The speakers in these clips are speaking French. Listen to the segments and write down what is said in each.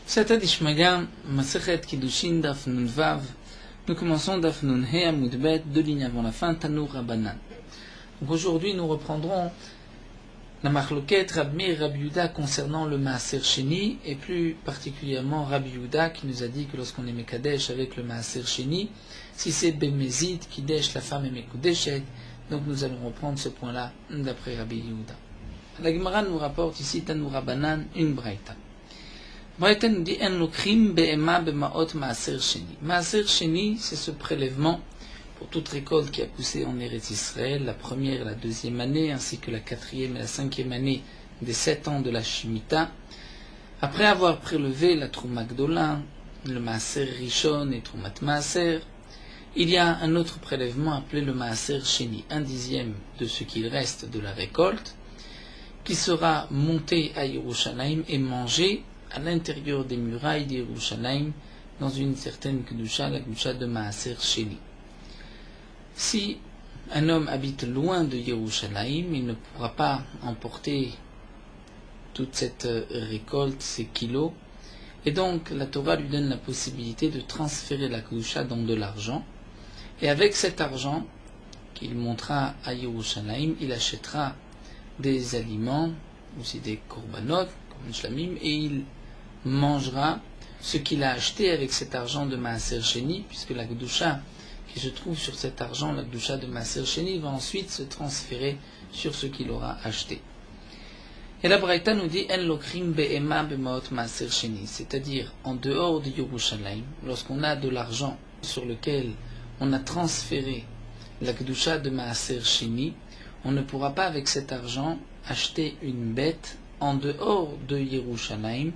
Sata Dishmaga, Masechet Kiddushin Daf Nun Vav. Nous commençons Daf Nun He Amud Bet, 2 lignes avant la fin, Tanur Rabbanan. Donc aujourd'hui, nous reprendrons la Marloquette Rabbi Meir Rabbi Yehuda concernant le Maaser Sheni, et plus particulièrement Rabbi Yehuda qui nous a dit que lorsqu'on est Mekadesh avec le Maaser Sheni, si c'est Bemezid, Kidesh, la femme est Mekudeshet. Donc nous allons reprendre ce point-là d'après Rabbi Yehuda. La Gemara nous rapporte ici Tanur Rabbanan, une braïta. Braïta nous dit En lokrim be'ema b'maot maaser sheni. Maaser sheni, c'est ce prélèvement pour toute récolte qui a poussé en Eretz Israël, la première et la deuxième année, ainsi que la quatrième et la cinquième année des 7 ans de la Shemitah. Après avoir prélevé la Trouma Gdola, le Maaser Rishon et Troumat Maaser, il y a un autre prélèvement appelé le Maaser Sheni, 1/10 de ce qu'il reste de la récolte, qui sera monté à Yerushalayim et mangé à l'intérieur des murailles d'Yerushalayim dans une certaine Kedusha, la Kedusha de Maaser Sheni. Si un homme habite loin de Yerushalayim, il ne pourra pas emporter toute cette récolte, ces kilos, et donc la Torah lui donne la possibilité de transférer la Kedusha dans de l'argent, et avec cet argent qu'il montera à Yerushalayim, il achètera des aliments, aussi des korbanot, comme shlamim, et il mangera ce qu'il a acheté avec cet argent de Maaser Sheni, puisque la Kedusha qui se trouve sur cet argent, la Kedusha de Maaser Sheni, va ensuite se transférer sur ce qu'il aura acheté. Et la Braïta nous dit En lokrim be'ema b'maot Maaser Sheni, c'est-à-dire en dehors de Yerushalayim, lorsqu'on a de l'argent sur lequel on a transféré la Kedusha de Maaser Sheni, on ne pourra pas avec cet argent acheter une bête en dehors de Yerushalayim,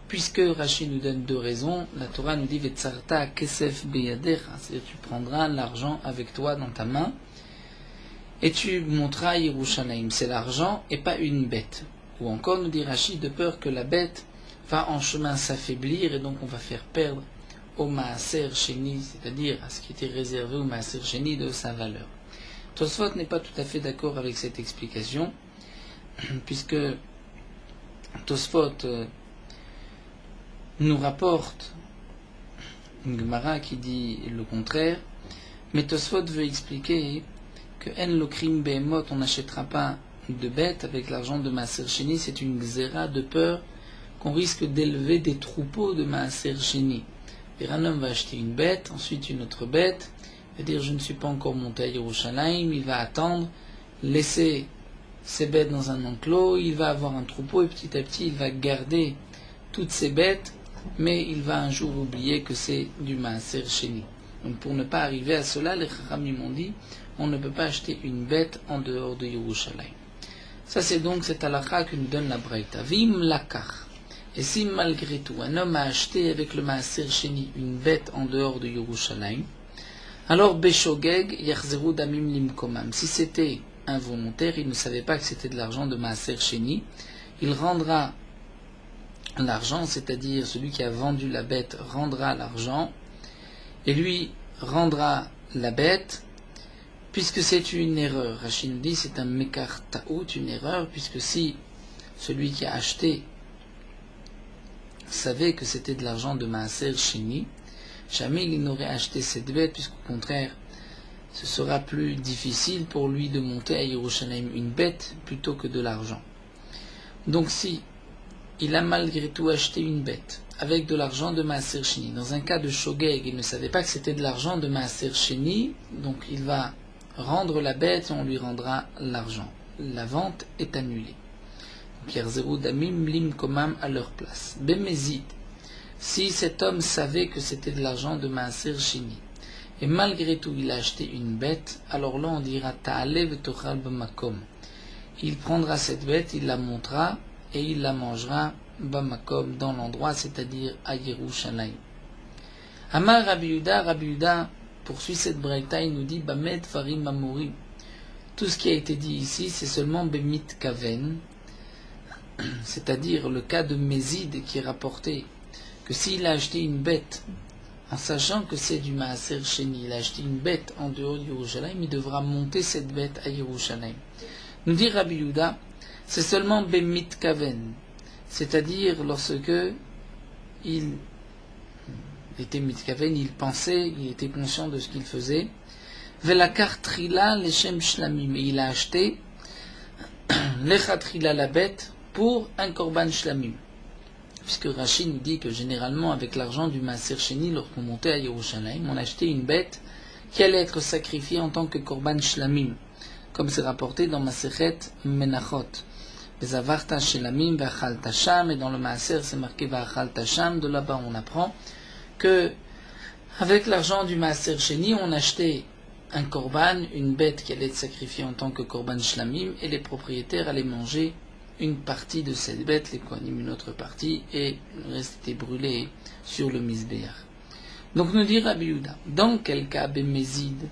puisque Rashi nous donne 2 raisons. La Torah nous dit Vetzarta kesef beyadecha, c'est-à-dire tu prendras l'argent avec toi dans ta main et tu monteras à Yerushalayim. C'est l'argent et pas une bête. Ou encore nous dit Rashi, de peur que la bête va en chemin s'affaiblir et donc on va faire perdre au Maaser Sheni, c'est-à-dire à ce qui était réservé au Maaser Sheni, de sa valeur. Tosfot n'est pas tout à fait d'accord avec cette explication, puisque Tosfot nous rapporte une Gemara qui dit le contraire, mais Tosfot veut expliquer que En lokrim behemot, on n'achètera pas de bêtes avec l'argent de Maaser Sheni, c'est une xéra de peur qu'on risque d'élever des troupeaux de Maaser Sheni. Un homme va acheter une bête, ensuite une autre bête, il va dire je ne suis pas encore monté à Yerushalayim, il va attendre, laisser ses bêtes dans un enclos, il va avoir un troupeau et petit à petit il va garder toutes ces bêtes, mais il va un jour oublier que c'est du Maaser Sheni. Donc pour ne pas arriver à cela, les Chachamim ont dit on ne peut pas acheter une bête en dehors de Yerushalayim. Ça c'est donc cette halakha que nous donne la Braïta. Vim lakach. Et si malgré tout un homme a acheté avec le Maaser Sheni une bête en dehors de Yerushalayim, alors Beshogeg Yachzeru Damim Limkomam. Si c'était involontaire, il ne savait pas que c'était de l'argent de Maaser Sheni, il rendra l'argent, c'est-à-dire celui qui a vendu la bête rendra l'argent, et lui rendra la bête, puisque c'est une erreur. Rachid nous dit c'est un mekar ta'out, une erreur, puisque si celui qui a acheté savait que c'était de l'argent de Maaser Sheni, jamais il n'aurait acheté cette bête, puisqu'au contraire, ce sera plus difficile pour lui de monter à Yerushalayim une bête plutôt que de l'argent. Donc si il a malgré tout acheté une bête avec de l'argent de Maaser Sheni, dans un cas de Shogeg, il ne savait pas que c'était de l'argent de Maaser Sheni, donc il va rendre la bête et on lui rendra l'argent. La vente est annulée. Yerzeru damim lim komam à leur place. Bemezid, si cet homme savait que c'était de l'argent de Maaser Sheni, et malgré tout il a acheté une bête, alors là on dira ta'alev tochal b'makom. Il prendra cette bête, il la montera et il la mangera b'makom, dans l'endroit, c'est-à-dire à Yerushalayim. Amar Rabbi Yehuda poursuit cette braïta, il nous dit bamed farim amori. Tout ce qui a été dit ici, c'est seulement bemit kaven, c'est-à-dire le cas de Mézid qui est rapporté que s'il a acheté une bête en sachant que c'est du Maaser Sheni, il a acheté une bête en dehors de Yerushalayim, il devra monter cette bête à Yerushalayim. Nous dit Rabbi Yehuda, c'est seulement bemit kaven, c'est-à-dire lorsque il était mitkaven, il pensait, il était conscient de ce qu'il faisait. Velakar trila leshem shlamim, et il a acheté lechatrila la bête pour un korban shlamim. Puisque Rashi nous dit que généralement avec l'argent du Maaser Sheni, lorsqu'on montait à Yerushalayim, on achetait une bête qui allait être sacrifiée en tant que korban shlamim, comme c'est rapporté dans Masechet Menachot. Bezavarta shlamim v'achalta sham, et dans le Maaser c'est marqué v'achalta sham. De là-bas on apprend que avec l'argent du Maaser Sheni, on achetait un korban, une bête qui allait être sacrifiée en tant que korban shlamim, et les propriétaires allaient manger une partie de cette bête, les kohanim une autre partie, et le reste était brûlé sur le misbéach. Donc nous dit Rabbi Yehuda, dans quel cas Bémézid,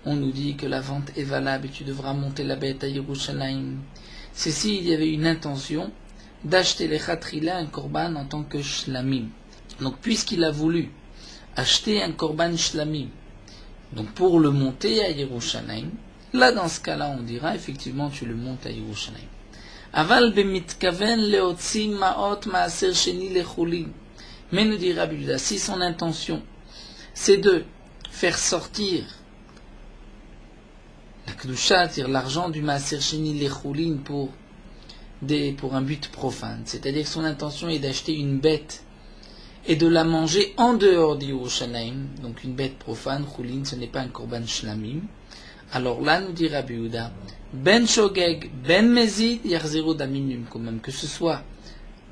on nous dit que la vente est valable et tu devras monter la bête à Yerushalayim. C'est s'il y avait une intention d'acheter les chatrila, un korban en tant que shlamim. Donc puisqu'il a voulu acheter un korban shlamim, donc pour le monter à Yerushalayim, là dans ce cas-là on dira effectivement tu le montes à Yerushalayim. Aval bemitkaven leotzi maot maaser sheni lechulin. Mais nous dit Rabbi Yehuda, si son intention c'est de faire sortir la kedusha, c'est-à-dire l'argent du maaser sheni lechulin pour un but profane, c'est-à-dire que son intention est d'acheter une bête et de la manger en dehors d'Yerushalayim, donc une bête profane, chulin, ce n'est pas un korban shlamim. Alors là, nous dit Rabbi Yehuda, ben shogeg, ben mezid, yarziru damimim komam, que ce soit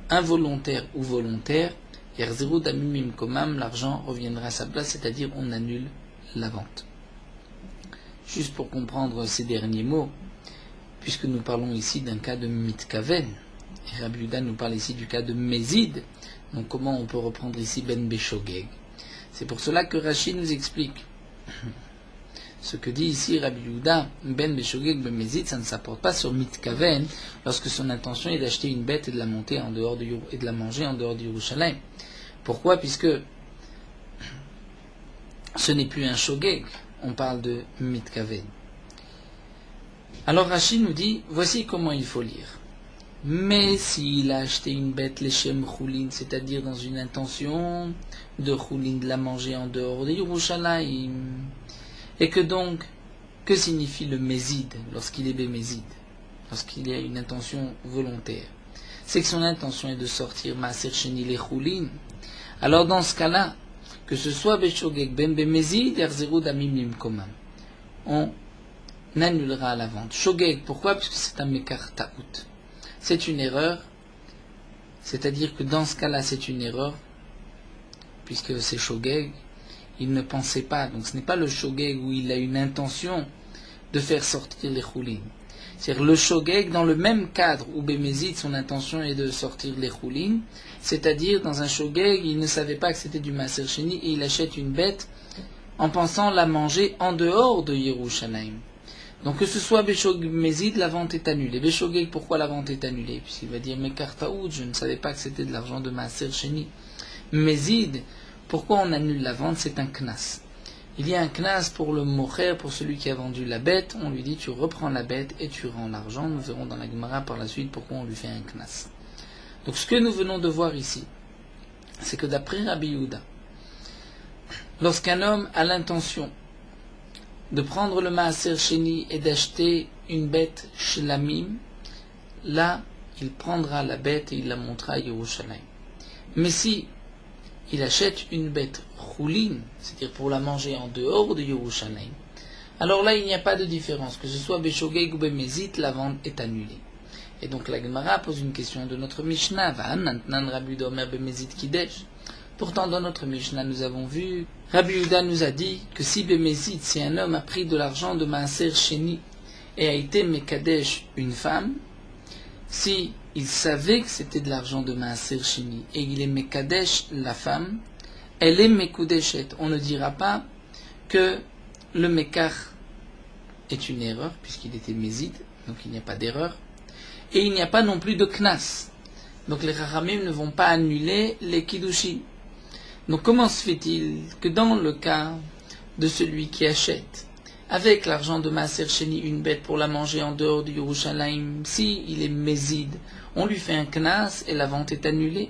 involontaire ou volontaire, yarziru damimim komam, l'argent reviendra à sa place, c'est-à-dire on annule la vente. Juste pour comprendre ces derniers mots, puisque nous parlons ici d'un cas de mitkaven, et Rabbi Yehuda nous parle ici du cas de mezid, donc comment on peut reprendre ici ben beshogeg. C'est pour cela que Rashi nous explique ce que dit ici Rabbi Yehuda, ben beshogeg ben mezid, ça ne s'apporte pas sur mitkaven lorsque son intention est d'acheter une bête et de la monter en dehors et de la manger en dehors du Yerushalayim. Pourquoi? Puisque ce n'est plus un shogeg, on parle de mitkaven. Alors Rashi nous dit, voici comment il faut lire. Mais s'il a acheté une bête leshem chulin, c'est-à-dire dans une intention de chulin, de la manger en dehors de Yerushalayim, et que donc, que signifie le mézid lorsqu'il est bémézid, lorsqu'il y a une intention volontaire? C'est que son intention est de sortir maaser sheni les chulin. Alors dans ce cas-là, que ce soit beshogeg ben bémézid, yarziru damimim komam, on annulera la vente. Shogeg, pourquoi? Puisque c'est un mekar ta'out. C'est une erreur, c'est-à-dire que dans ce cas-là c'est une erreur, puisque c'est shogeg, il ne pensait pas, donc ce n'est pas le shogeg où il a une intention de faire sortir les chulin. C'est-à-dire le shogeg dans le même cadre où bémézid son intention est de sortir les chulin, c'est-à-dire dans un shogeg il ne savait pas que c'était du maaser sheni et il achète une bête en pensant la manger en dehors de Yerushalayim. Donc que ce soit Beshogeg Mézid, la vente est annulée. Beshogeg, pourquoi la vente est annulée? Puisqu'il va dire Mekar Taoud, je ne savais pas que c'était de l'argent de Maaser Sheni. Mézid, pourquoi on annule la vente? C'est un knas. Il y a un knas pour le mocher, pour celui qui a vendu la bête. On lui dit tu reprends la bête et tu rends l'argent. Nous verrons dans la Gemara par la suite pourquoi on lui fait un knas. Donc ce que nous venons de voir ici, c'est que d'après Rabbi Yehuda, lorsqu'un homme a l'intention de prendre le maaser sheni et d'acheter une bête shlamim, là, il prendra la bête et il la montera à Yerushalayim. Mais si il achète une bête chulin, c'est-à-dire pour la manger en dehors de Yerushalayim, alors là, il n'y a pas de différence. Que ce soit beshogeg ou bémézid, la vente est annulée. Et donc la Gemara pose une question de notre Mishnah, Va'anantnan Rabbi Yehuda Omer bémézid kidesh. Pourtant, dans notre Mishnah, nous avons vu, Rabbi Yehuda nous a dit que si bémézid, si un homme a pris de l'argent de maaser sheni et a été mekadesh une femme, si il savait que c'était de l'argent de maaser sheni et il est mekadesh la femme, elle est mekudeshet. On ne dira pas que le mekar est une erreur puisqu'il était mézid, donc il n'y a pas d'erreur, et il n'y a pas non plus de knas. Donc les Chachamim ne vont pas annuler les kiddushin. Donc comment se fait-il que dans le cas de celui qui achète avec l'argent de maaser sheni une bête pour la manger en dehors du Yerushalayim, si il est mézid, on lui fait un knas et la vente est annulée?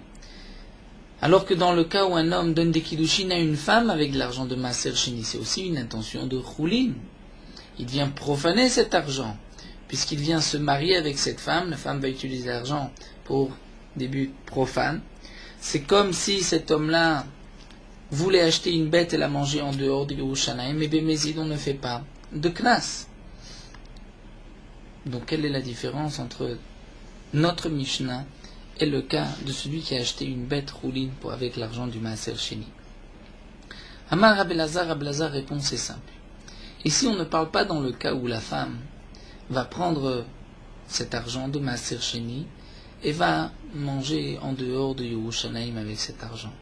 Alors que dans le cas où un homme donne des kiddushin à une femme avec de l'argent de Maaser Sheni, c'est aussi une intention de choulin. Il vient profaner cet argent, puisqu'il vient se marier avec cette femme. La femme va utiliser l'argent pour des buts profanes. C'est comme si cet homme-là voulait acheter une bête et la manger en dehors de Yerushalayim, mais Bémézid, on ne fait pas de knas. Donc quelle est la différence entre notre Mishnah et le cas de celui qui a acheté une bête rouline avec l'argent du Maaser Sheni? Amar Rabbi Lazar répond, c'est simple. Ici on ne parle pas dans le cas où la femme va prendre cet argent de Maaser Sheni et va manger en dehors de Yerushalayim avec cet argent.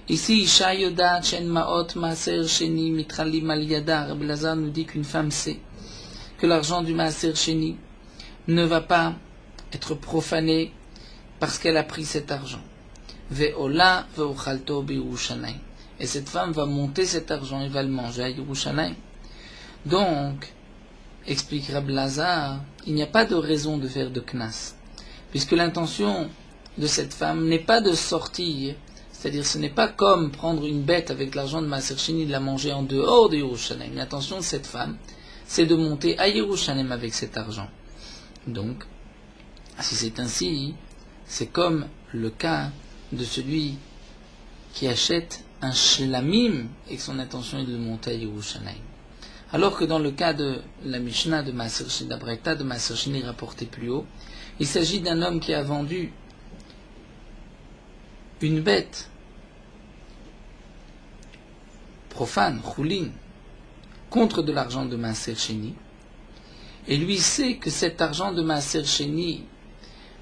Ici, Isha Yodat Shen Maot Maaser Sheni Mitralim Al Yada. Rabbi Lazar nous dit qu'une femme sait que l'argent du Maaser Sheni ne va pas être profané parce qu'elle a pris cet argent. Ve'ola ve'ochalto be'Yerushalayim. Et cette femme va monter cet argent et va le manger à Yerushalayim. Donc, explique Rabbi Lazar, il n'y a pas de raison de faire de knas, puisque l'intention de cette femme n'est pas de sortir, c'est-à-dire ce n'est pas comme prendre une bête avec l'argent de Maaser Sheni et de la manger en dehors de Yerushalayim. L'intention de cette femme, c'est de monter à Yerushalayim avec cet argent. Donc, si c'est ainsi, c'est comme le cas de celui qui achète un shlamim et que son intention est de monter à Yerushalayim. Alors que dans le cas de la Mishnah de Maaser Sheni, la Braïta de Maaser Sheni rapportée plus haut, il s'agit d'un homme qui a vendu une bête profane, choulin, contre de l'argent de Maaser Sheni, et lui sait que cet argent de Maaser Sheni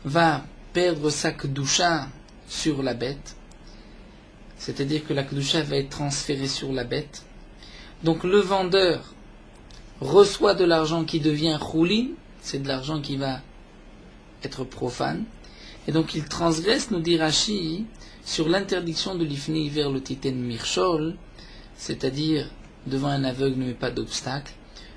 va perdre sa kedusha sur la bête, c'est-à-dire que la kedusha va être transférée sur la bête. Donc le vendeur reçoit de l'argent qui devient choulin, c'est de l'argent qui va être profane, et donc il transgresse, nous dit Rashi, sur l'interdiction de l'ifni vers le titen mirchol, c'est-à-dire devant un aveugle ne met pas d'obstacle,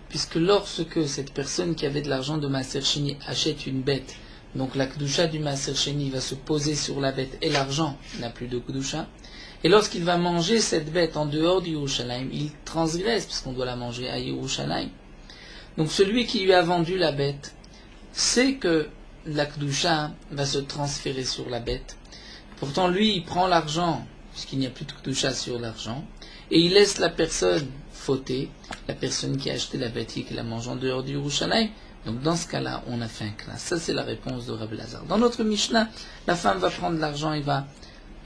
puisque lorsque cette personne qui avait de l'argent de Maaser Sheni achète une bête, donc la kedusha du Maaser Sheni va se poser sur la bête et l'argent n'a plus de kedusha, et lorsqu'il va manger cette bête en dehors du Yerushalayim, il transgresse puisqu'on doit la manger à Yerushalayim. Donc celui qui lui a vendu la bête sait que la kedusha va se transférer sur la bête. Pourtant lui il prend l'argent puisqu'il n'y a plus de kedusha sur l'argent et il laisse la personne fauter, la personne qui a acheté la bête et qui la mange en dehors du Yerushalayim. Donc dans ce cas-là, on a fait un classe. Ça c'est la réponse de Rabbi Lazar. Dans notre Mishnah, la femme va prendre l'argent et va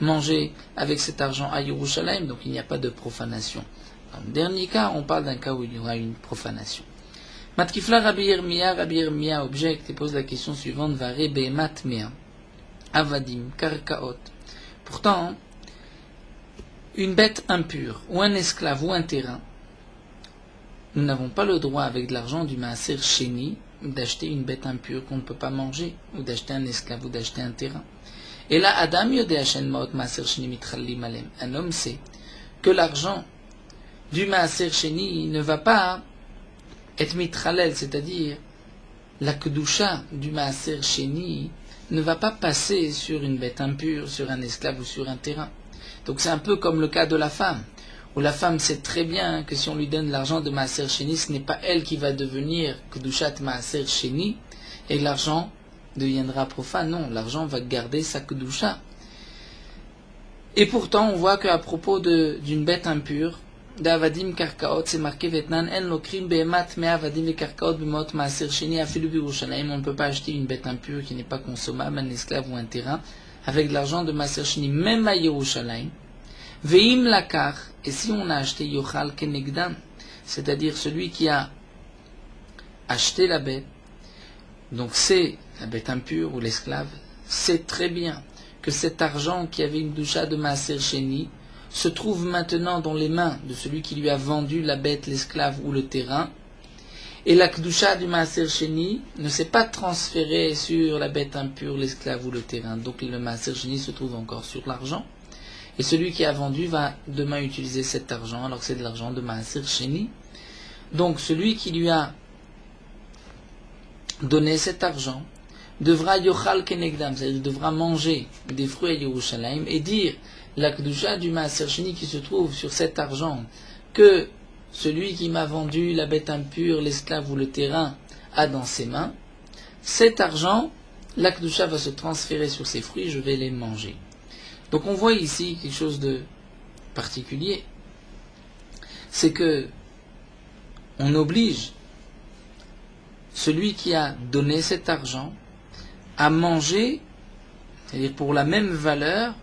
manger avec cet argent à Yerushalayim, donc il n'y a pas de profanation. Dans le dernier cas, on parle d'un cas où il y aura une profanation. Matkifla Rabbi Yirmiyah objecte et pose la question suivante, Vare be'emat mea, avadim, karkaot. Pourtant, une bête impure, ou un esclave, ou un terrain, nous n'avons pas le droit, avec de l'argent du Maaser Sheni, d'acheter une bête impure qu'on ne peut pas manger, ou d'acheter un esclave, ou d'acheter un terrain. Et là, Adam Yodea Shen Maot Maaser Sheni Mitralim Alem. Un homme sait que l'argent du Maaser Sheni ne va pas être mitralel, c'est-à-dire la kedusha du Maaser Sheni ne va pas passer sur une bête impure, sur un esclave ou sur un terrain. Donc c'est un peu comme le cas de la femme, où la femme sait très bien que si on lui donne l'argent de Maaser Sheni, ce n'est pas elle qui va devenir kedushat Maaser Sheni, et l'argent deviendra profane. Non, l'argent va garder sa kedusha. Et pourtant, on voit qu'à propos d'une bête impure, d'avadim karkaot, c'est marqué Vetnan en lokrim behemat me avadim ve karkaot b'mot Maaser Sheni afilu b'Yerushalayim. On ne peut pas acheter une bête impure qui n'est pas consommable, un esclave ou un terrain, avec de l'argent de Maaser Sheni, même à Yerushalayim. Veim lakar, et si on a acheté yochal kenegdan, c'est-à-dire celui qui a acheté la bête, donc c'est la bête impure ou l'esclave, sait très bien que cet argent qui avait une doucha de Maaser Sheni se trouve maintenant dans les mains de celui qui lui a vendu la bête, l'esclave ou le terrain, et la kedusha du Maaser Sheni ne s'est pas transférée sur la bête impure, l'esclave ou le terrain, donc le Maaser Sheni se trouve encore sur l'argent, et celui qui a vendu va demain utiliser cet argent alors que c'est de l'argent de Maaser Sheni. Donc celui qui lui a donné cet argent devra yochal kenegdam, c'est-à-dire il devra manger des fruits à Yerushalayim et dire la kedusha du maaser sheni qui se trouve sur cet argent que celui qui m'a vendu la bête impure, l'esclave ou le terrain a dans ses mains, cet argent, la kedusha va se transférer sur ces fruits, je vais les manger. Donc on voit ici quelque chose de particulier, c'est que on oblige celui qui a donné cet argent à manger, c'est-à-dire pour la même valeur,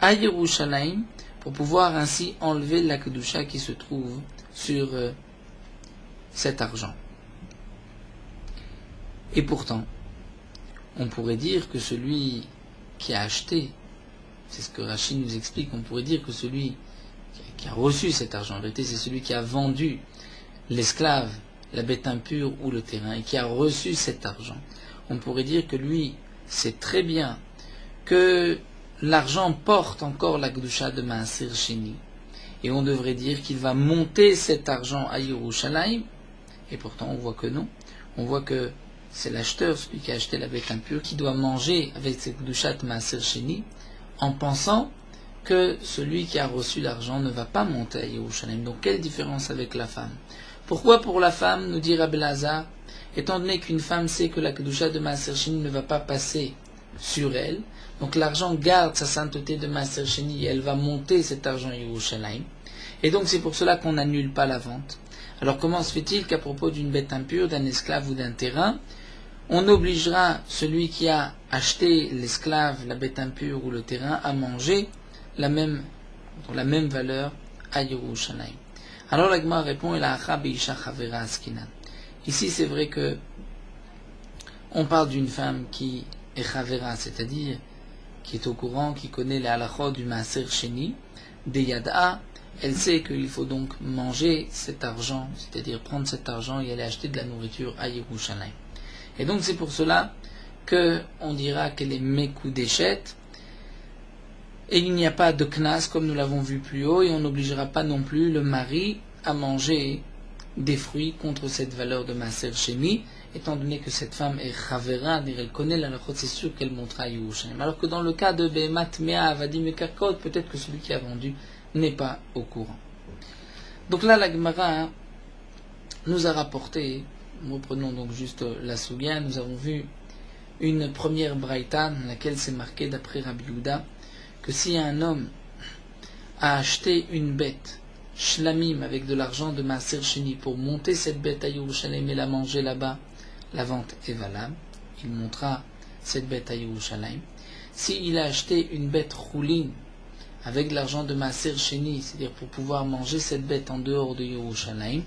à Yerushalayim, pour pouvoir ainsi enlever la kedusha qui se trouve sur cet argent. Et pourtant, on pourrait dire que celui qui a acheté, c'est ce que Rachid nous explique, on pourrait dire que celui qui a reçu cet argent, en vérité c'est celui qui a vendu l'esclave, la bête impure ou le terrain, et qui a reçu cet argent. On pourrait dire que lui sait très bien que l'argent porte encore la kedusha de Maaser Sheni, et on devrait dire qu'il va monter cet argent à Yerushalayim, et pourtant on voit que non. On voit que c'est l'acheteur, celui qui a acheté la bête impure, qui doit manger avec cette kedusha de Maaser Sheni, en pensant que celui qui a reçu l'argent ne va pas monter à Yerushalayim. Donc quelle différence avec la femme? Pourquoi pour la femme, nous dit Rabbi Elazar, étant donné qu'une femme sait que la kedusha de Maaser Sheni ne va pas passer sur elle, donc l'argent garde sa sainteté de Maaser Sheni et elle va monter cet argent à Yerushalayim. Et donc c'est pour cela qu'on n'annule pas la vente. Alors comment se fait-il qu'à propos d'une bête impure, d'un esclave ou d'un terrain, on obligera celui qui a acheté l'esclave, la bête impure ou le terrain à manger la même valeur à Yerushalayim? Alors la Gemara répond, ici c'est vrai que on parle d'une femme qui est chavera, c'est-à-dire qui est au courant, qui connaît les halachot du maaser sheni, des yada, elle sait qu'il faut donc manger cet argent, c'est-à-dire prendre cet argent et aller acheter de la nourriture à Yerushalayim. Et donc c'est pour cela qu'on dira qu'elle est mekoudeshet, et il n'y a pas de knas comme nous l'avons vu plus haut, et on n'obligera pas non plus le mari à manger des fruits contre cette valeur de maaser sheni, étant donné que cette femme est chavera, elle connaît la halachot, c'est sûr qu'elle montera à Yerushalayim. Alors que dans le cas de behemat mea avadim et karkot, peut-être que celui qui a vendu n'est pas au courant. Donc là, la Gemara nous a rapporté, reprenons donc juste la Sougia, nous avons vu une première braïta dans laquelle c'est marqué d'après Rabbi Yehuda que si un homme a acheté une bête shlamim avec de l'argent de maaser sheni pour monter cette bête à Yerushalayim et la manger là-bas, la vente est valable, il montera cette bête à Yerushalayim. S'il a acheté une bête choulin avec de l'argent de maaser sheni, c'est-à-dire pour pouvoir manger cette bête en dehors de Yerushalayim,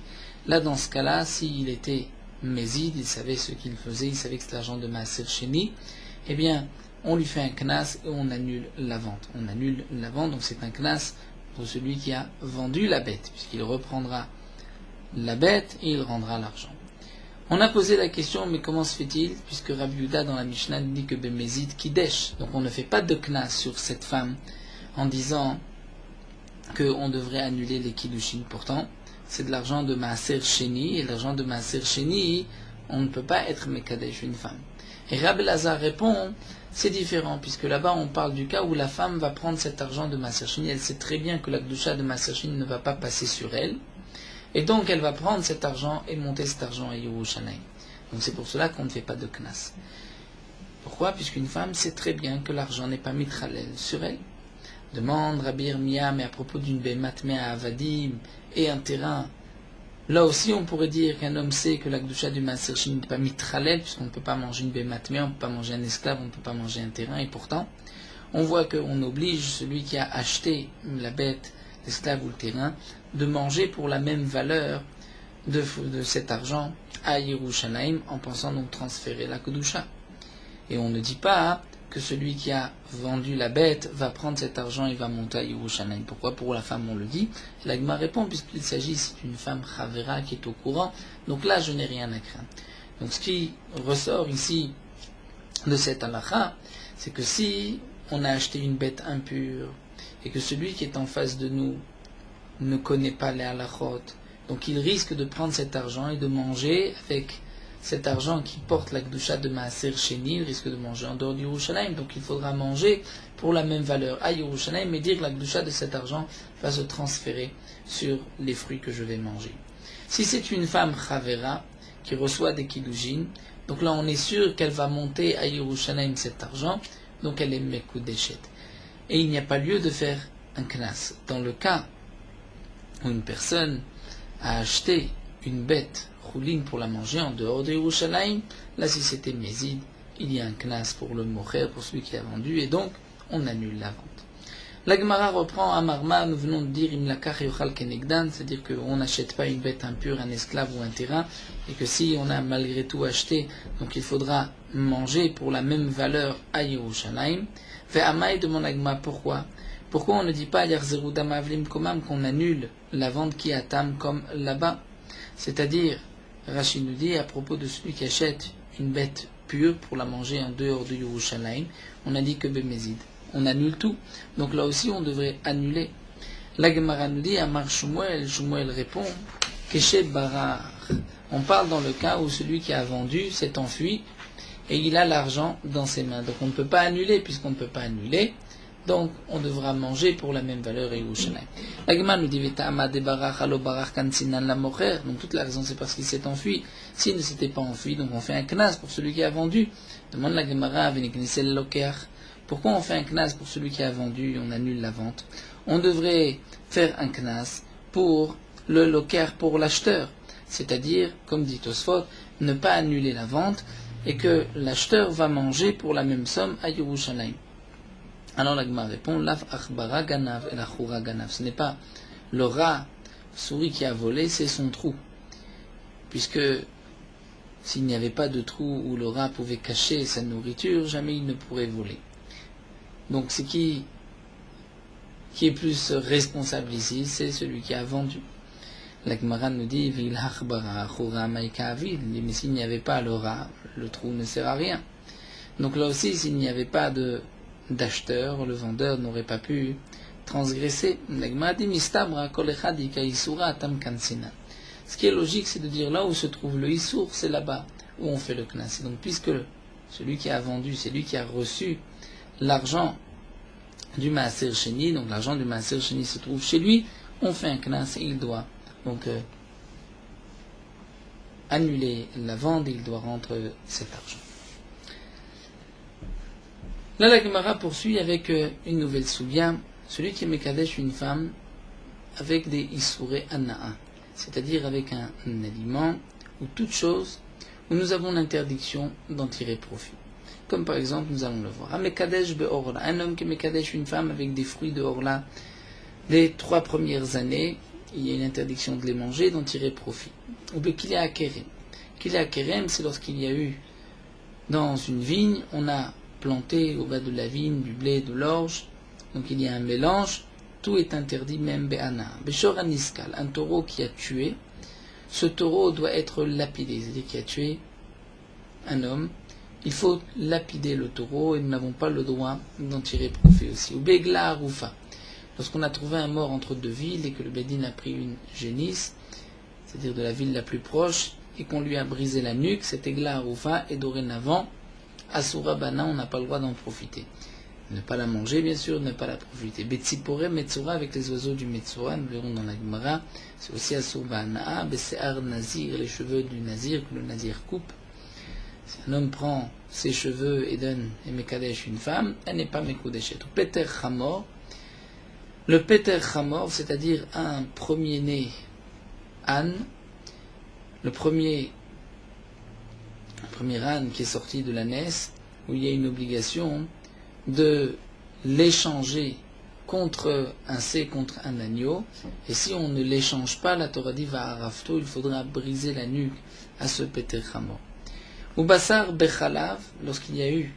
là dans ce cas-là, s'il était mézid, il savait ce qu'il faisait, il savait que c'était l'argent de maaser sheni, eh bien on lui fait un knas et on annule la vente. On annule la vente, donc c'est un knas pour celui qui a vendu la bête, puisqu'il reprendra la bête et il rendra l'argent. On a posé la question, mais comment se fait-il, puisque Rabbi Yehuda dans la Mishnah dit que Bemezid Kidesh, donc on ne fait pas de knas sur cette femme en disant qu'on devrait annuler les kiddushin. Pourtant, c'est de l'argent de maaser sheni, et l'argent de maaser sheni, on ne peut pas être mekadesh une femme. Et Rabbi Elazar répond, c'est différent, puisque là-bas on parle du cas où la femme va prendre cet argent de maaser sheni, elle sait très bien que la kedusha de maaser sheni ne va pas passer sur elle, et donc elle va prendre cet argent et monter cet argent à Yerushalayim. Donc c'est pour cela qu'on ne fait pas de knas. Pourquoi? Puisqu'une femme sait très bien que l'argent n'est pas mitralel sur elle. Demande Rabbi Yirmiyah, mais à propos d'une behemat mea avadim et un terrain, là aussi on pourrait dire qu'un homme sait que la kedusha du maaser sheni n'est pas mitralel, puisqu'on ne peut pas manger une behemat mea, on ne peut pas manger un esclave, on ne peut pas manger un terrain, et pourtant on voit qu'on oblige celui qui a acheté la bête, l'esclave ou le terrain, de manger pour la même valeur de cet argent à Yerushalayim, en pensant donc transférer la kedusha. Et on ne dit pas que celui qui a vendu la bête va prendre cet argent et va monter à Yerushalayim. Pourquoi pour la femme on le dit? La Gemara répond, puisqu'il s'agit d'une femme chavera qui est au courant, donc là je n'ai rien à craindre. Donc ce qui ressort ici de cette halakha, c'est que si on a acheté une bête impure, et que celui qui est en face de nous ne connaît pas les halachot, donc il risque de prendre cet argent et de manger avec cet argent qui porte la Kedusha de Maaser Sheni, il risque de manger en dehors du Yerushalayim, donc il faudra manger pour la même valeur à Yerushalayim, mais dire que la Kedusha de cet argent va se transférer sur les fruits que je vais manger. Si c'est une femme Chavera qui reçoit des Kiddushin, donc là on est sûr qu'elle va monter à Yerushalayim cet argent, donc elle est Mekudeshet. Et il n'y a pas lieu de faire un knas. Dans le cas où une personne a acheté une bête rouline pour la manger en dehors de Yerushalayim, là si c'était Mézid, il y a un knas pour le mocher, pour celui qui a vendu, et donc on annule la vente. La Gemara reprend à Marma, nous venons de dire Imlakach yochal kenegdan, c'est-à-dire qu'on n'achète pas une bête impure, un esclave ou un terrain, et que si on a malgré tout acheté, donc il faudra manger pour la même valeur à Yerushalayim. Ve'amai demande la Gemara pourquoi on ne dit pas Yarzeru dama avlim komam, qu'on annule la vente qui attame comme là-bas? C'est-à-dire, Rachid nous dit à propos de celui qui achète une bête pure pour la manger en dehors de Yerushalayim, on a dit que Bémézid. On annule tout. Donc là aussi, on devrait annuler. La Gemara nous dit, Amar Shmuel répond, Keshe Barar. On parle dans le cas où celui qui a vendu s'est enfui et il a l'argent dans ses mains. Donc on ne peut pas annuler, puisqu'on ne peut pas annuler. Donc on devra manger pour la même valeur et Yerushalayim. La Gemara nous dit, Veta'ama de Barar, Halo Barar Kansinan la Mocher. Donc toute la raison, c'est parce qu'il s'est enfui. S'il ne s'était pas enfui, donc on fait un knas pour celui qui a vendu. Demande la Gemara, Veniknisel Lokeach. Pourquoi on fait un knas pour celui qui a vendu et on annule la vente? On devrait faire un knas pour le loker, pour l'acheteur. C'est-à-dire, comme dit Tosfot, ne pas annuler la vente et que l'acheteur va manger pour la même somme à Yerushalayim. Alors la Gemara répond, Lav achbara ganav et la choura ganav. Ce n'est pas le rat, souris qui a volé, c'est son trou. Puisque s'il n'y avait pas de trou où le rat pouvait cacher sa nourriture, jamais il ne pourrait voler. Donc c'est qui est plus responsable ici, c'est celui qui a vendu. La Gemara nous dit, mais s'il n'y avait pas le rat, le trou ne sert à rien. Donc là aussi, s'il n'y avait pas d'acheteur, le vendeur n'aurait pas pu transgresser. La Gemara dit, ce qui est logique, c'est de dire là où se trouve le issour, c'est là-bas où on fait le knas. Donc puisque celui qui a vendu, c'est lui qui a reçu l'argent du Maaser Sheni, donc l'argent du Maaser Sheni se trouve chez lui, on fait un knas et il doit donc annuler la vente et il doit rendre cet argent. Là, la Gemara poursuit avec une nouvelle soubia, celui qui mekadesh une femme avec des isouré anaa, c'est-à-dire avec un aliment ou toute chose où nous avons l'interdiction d'en tirer profit. Comme par exemple, nous allons le voir. Un homme qui mekadesh une femme avec des fruits de orla, les 3 premières années, il y a une interdiction de les manger, d'en tirer profit. Ou bien qu'il y a à Kerem. Qu'il y a à Kerem, c'est lorsqu'il y a eu, dans une vigne, on a planté au bas de la vigne du blé, de l'orge, donc il y a un mélange, tout est interdit, même Be'ana. Beshor Aniskal, un taureau qui a tué, ce taureau doit être lapidé, c'est-à-dire qui a tué un homme. Il faut lapider le taureau et nous n'avons pas le droit d'en tirer profit aussi. Ou Begla Arufa, lorsqu'on a trouvé un mort entre 2 villes et que le Bédine a pris une génisse, c'est-à-dire de la ville la plus proche, et qu'on lui a brisé la nuque, cet Egla Arufa est dorénavant Asura Bana, on n'a pas le droit d'en profiter. Ne pas la manger, bien sûr, ne pas la profiter. Betsipore Metsura, avec les oiseaux du Metsura, nous verrons dans la Gemara, c'est aussi Asura Bana, Besear Nazir, les cheveux du Nazir, que le Nazir coupe. Si un homme prend ses cheveux et donne et mekadesh une femme, elle n'est pas mekudeshet. Ou Peter Chamor, le Peter Chamor, c'est-à-dire un premier-né âne, le premier âne qui est sorti de la naisse, où il y a une obligation de l'échanger contre un C, contre un agneau, et si on ne l'échange pas, la Torah dit va arafto, il faudra briser la nuque à ce Peter Chamor. Ou Bassar Bechalav, lorsqu'il y a eu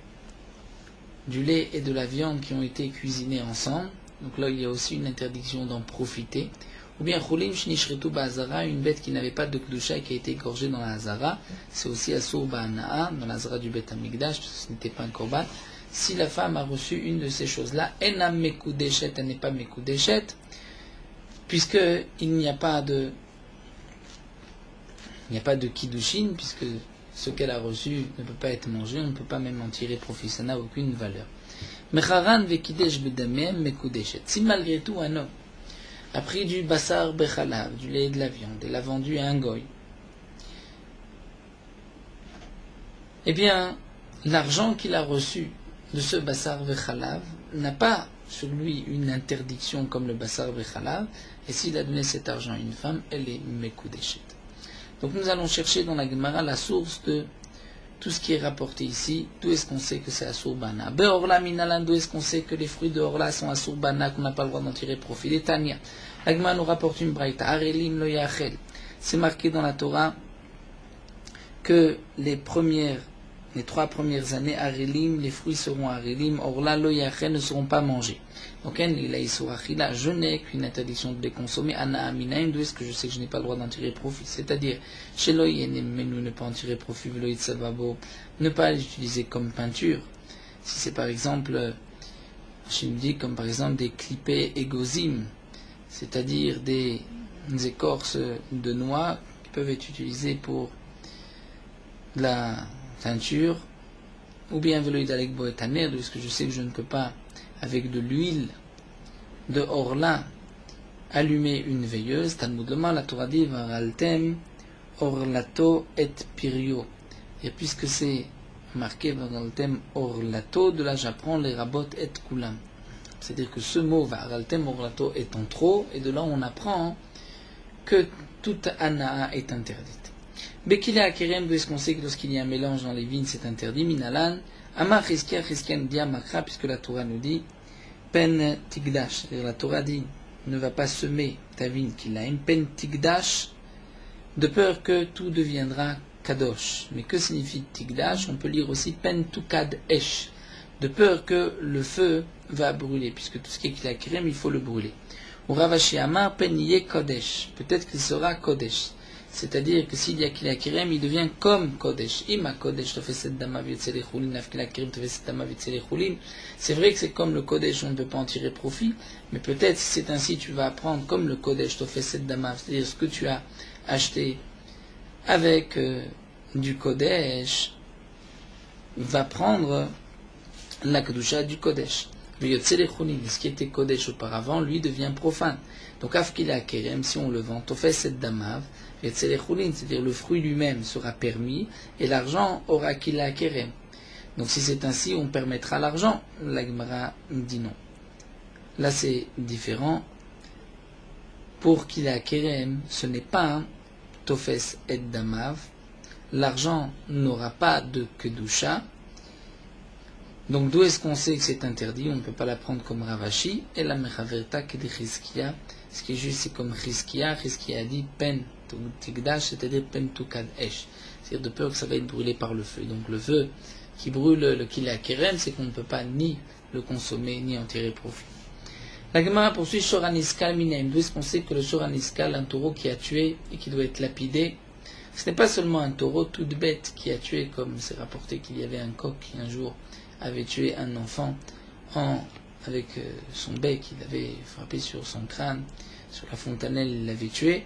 du lait et de la viande qui ont été cuisinés ensemble, donc là il y a aussi une interdiction d'en profiter. Ou bien Chulim Shnishritu Ba'azara, une bête qui n'avait pas de Kedusha et qui a été égorgée dans la Hazara, c'est aussi Asur Ba'ana'a, dans la Hazara du Bet Amikdash, parce que ce n'était pas un korban. Si la femme a reçu une de ces choses-là, Enam Mekudeshet, elle n'est pas Mekudeshet, puisqu'il n'y a pas de Kiddushin, puisque ce qu'elle a reçu ne peut pas être mangé, on ne peut pas même en tirer profit, ça n'a aucune valeur. Mecharan vekidesh bedamem mekudeshet. Si malgré tout un homme a pris du basar bechalav, du lait et de la viande, et l'a vendu à un goy, eh bien, l'argent qu'il a reçu de ce basar bechalav n'a pas sur lui une interdiction comme le basar bechalav, et s'il a donné cet argent à une femme, elle est mekudeshet. Donc nous allons chercher dans la Gemara la source de tout ce qui est rapporté ici. D'où est-ce qu'on sait que c'est Asur Bana? Be'orla minalan, d'où est-ce qu'on sait que les fruits de Orla sont Asur Bana, qu'on n'a pas le droit d'en tirer profit? Les Tania. La Gemara nous rapporte une braïta. Arelim lo yachel. C'est marqué dans la Torah que les 3 premières années, Arelim, les fruits seront Arelim, Orla lo yachel, ne seront pas mangés. Donc, je n'ai qu'une interdiction de les consommer. Ana aminaim, d'où est-ce que je sais que je n'ai pas le droit d'en tirer profit? C'est-à-dire, chez l'oyenemenu, ne pas en tirer profit, ne pas l'utiliser comme peinture. Si c'est par exemple, je me dis comme par exemple des clippés égozim, c'est-à-dire des écorces de noix qui peuvent être utilisées pour de la teinture, ou bien veloïdalek boetaner, d'où est-ce que je sais que je ne peux pas avec de l'huile de orla allumer une veilleuse. Talmud Lomar, la Torah dit Varaltem orlato et pirio. Et puisque c'est marqué Varaltem orlato, de là j'apprends les rabot et kulam. C'est-à-dire que ce mot Varaltem orlato est en trop, et de là on apprend que toute anaa est interdite. Bekile akerem, d'où est-ce qu'on sait que lorsqu'il y a un mélange dans les vignes c'est interdit? Minalan Amar Chizkia dit Amakra, puisque la Torah nous dit Pen Tigdash, la Torah dit ne va pas semer ta vigne qu'il a une Pen Tigdash, de peur que tout deviendra Kadosh. Mais que signifie Tigdash? On peut lire aussi Pen Tukad Esh, de peur que le feu va brûler, puisque tout ce qui est Kilakirem, il faut le brûler. Ou Ravashi Amar Pen Ye Kodesh, peut-être qu'il sera Kodesh. C'est-à-dire que s'il y a Kilakirem, il devient comme Kodesh. Ima Kodesh tofeset dama v'yotzelechulin, naf Kilakirem tofeset dama v'yotzelechulin. C'est vrai que c'est comme le Kodesh, on ne peut pas en tirer profit, mais peut-être si c'est ainsi, tu vas apprendre comme le Kodesh tofeset dama, c'est-à-dire ce que tu as acheté avec du Kodesh, va prendre la Kedusha du Kodesh. V'yotzelechulin, ce qui était Kodesh auparavant, lui devient profane. Donc af Kilakirem, si on le vend, tofeset dama, c'est-à-dire le fruit lui-même sera permis et l'argent aura kila kerem. Donc si c'est ainsi, on permettra l'argent. La Gemara dit non. Là c'est différent. Pour kila kerem, ce n'est pas un tofes et damav. L'argent n'aura pas de kedusha. Donc d'où est-ce qu'on sait que c'est interdit? On ne peut pas la prendre comme Ravashi. Et la mechaverta que de Chizkia. Ce qui est juste, c'est comme Chizkia. Chizkia a dit pen Tigdash, c'est-à-dire pen tukad esh. C'est-à-dire de peur que ça va être brûlé par le feu. Donc le feu qui brûle le kila kerem, c'est qu'on ne peut pas ni le consommer, ni en tirer profit. La Gemara poursuit Shoraniskal Minaim. D'où est-ce qu'on sait que le Shoraniskal, un taureau qui a tué et qui doit être lapidé, ce n'est pas seulement un taureau toute bête qui a tué, comme c'est rapporté qu'il y avait un coq qui un jour avait tué un enfant avec son bec, il avait frappé sur son crâne, sur la fontanelle, il l'avait tué.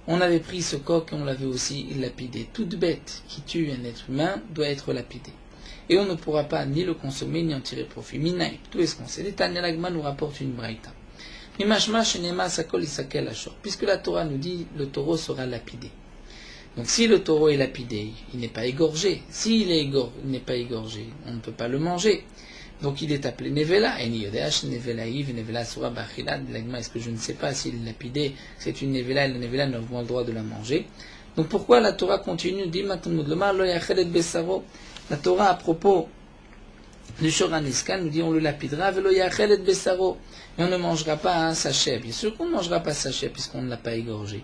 On avait pris ce coq et on l'avait aussi lapidé. Toute bête qui tue un être humain doit être lapidée. Et on ne pourra pas ni le consommer ni en tirer profit. Minaï, tout est ce qu'on sait. Les Tanya Lagma nous rapporte une braïta. Mimashma shenema sakol isakel ashor. Puisque la Torah nous dit le taureau sera lapidé. Donc si le taureau est lapidé, il n'est pas égorgé. S'il n'est pas égorgé, on ne peut pas le manger. Donc il est appelé Nevela. Et Niyodesh, Nevela Yves, Nevela Sura Bachila. L'agma, est-ce que je ne sais pas s'il est lapidé, c'est une Nevela, et la Nevela n'a pas le droit de la manger. Donc pourquoi la Torah continue, dit Matamud Lomar, Lo Yachelet Besaro. La Torah à propos du Shoraniskan nous dit on le lapidera, Velo Yachelet Besaro. Et on ne mangera pas sa chair. Bien sûr qu'on ne mangera pas sa chair puisqu'on ne l'a pas égorgé.